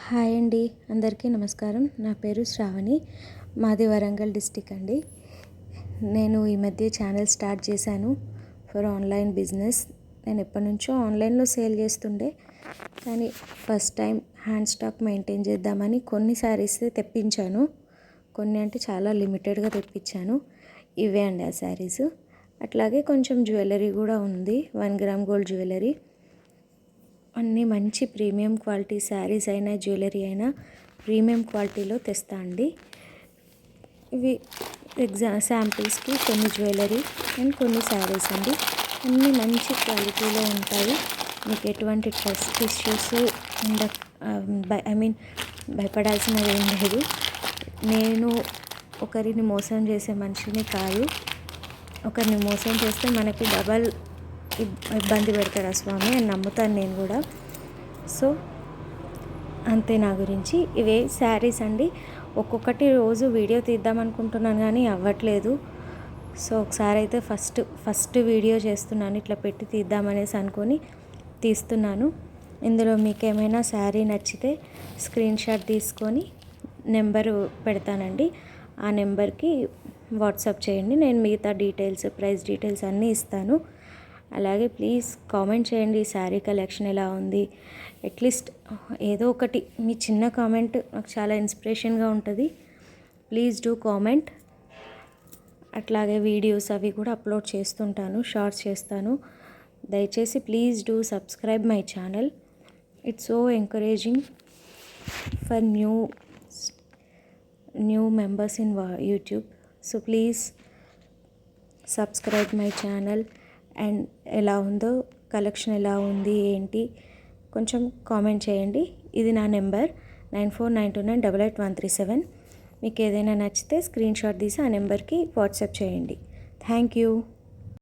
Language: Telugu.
హాయ్ అండి, అందరికీ నమస్కారం. నా పేరు శ్రావణి. మాది వరంగల్ డిస్టిక్ అండి. నేను ఈ మధ్య ఛానల్ స్టార్ట్ చేశాను ఫర్ ఆన్లైన్ బిజినెస్. నేను ఎప్పటి నుంచో ఆన్లైన్లో సేల్ చేస్తుండే, కానీ first time hand stock maintain చేద్దామని కొన్ని శారీస్ తెప్పించాను. కొన్ని అంటే చాలా లిమిటెడ్గా తెప్పించాను. ఇవే అండి ఆ శారీస్. అట్లాగే కొంచెం జ్యువెలరీ కూడా ఉంది, 1 గ్రామ్ గోల్డ్ జ్యువెలరీ. అన్నీ మంచి ప్రీమియం క్వాలిటీ శారీస్ అయినా జ్యువెలరీ అయినా ప్రీమియం క్వాలిటీలో తెస్తా అండి. ఇవి శాంపిల్స్కి కొన్ని జ్యువెలరీ అండ్ కొన్ని శారీస్ అండి. అన్నీ మంచి క్వాలిటీలో ఉంటాయి. మీకు ఎటువంటి ట్రస్ట్ ఇష్యూస్ భయపడాల్సినది ఏం లేదు. నేను ఒకరిని మోసం చేసే మనిషిని కాదు. ఒకరిని మోసం చేస్తే మనకి డబల్ ఇబ్బంది పెడతాడు ఆ స్వామి అని నమ్ముతాను నేను కూడా. సో అంతే నా గురించి. ఇవే శారీస్ అండి. ఒక్కొక్కటి రోజు వీడియో తీద్దాం అనుకుంటున్నాను కానీ అవ్వట్లేదు. సో ఒకసారి అయితే ఫస్ట్ వీడియో చేస్తున్నాను, ఇట్లా పెట్టి తీద్దామనేసి అనుకొని తీస్తున్నాను. ఇందులో మీకు ఏమైనా శారీ నచ్చితే స్క్రీన్ షాట్ తీసుకొని నెంబరు పెడతానండి. ఆ నెంబర్కి వాట్సాప్ చేయండి. నేను మిగతా డీటెయిల్స్, ప్రైస్ డీటెయిల్స్ అన్నీ ఇస్తాను. అలాగే ప్లీజ్ కామెంట్ చేయండి, ఈ శారీ కలెక్షన్ ఎలా ఉంది. అట్లీస్ట్ ఏదో ఒకటి మీ చిన్న కామెంట్ నాకు చాలా ఇన్స్పిరేషన్గా ఉంటుంది. Please do comment. అట్లాగే వీడియోస్ అవి కూడా అప్లోడ్ చేస్తుంటాను, షార్ట్స్ చేస్తాను. దయచేసి please do subscribe my channel. It's so encouraging for new members in YouTube. So please subscribe my channel. And ఎలా ఉందో, కలెక్షన్ ఎలా ఉంది ఏంటి కొంచెం కామెంట్ చేయండి. ఇది నా నెంబర్ 9492988137. మీకు ఏదైనా నచ్చితే స్క్రీన్ షాట్ తీసి ఆ నెంబర్కి వాట్సాప్ చేయండి. Thank you.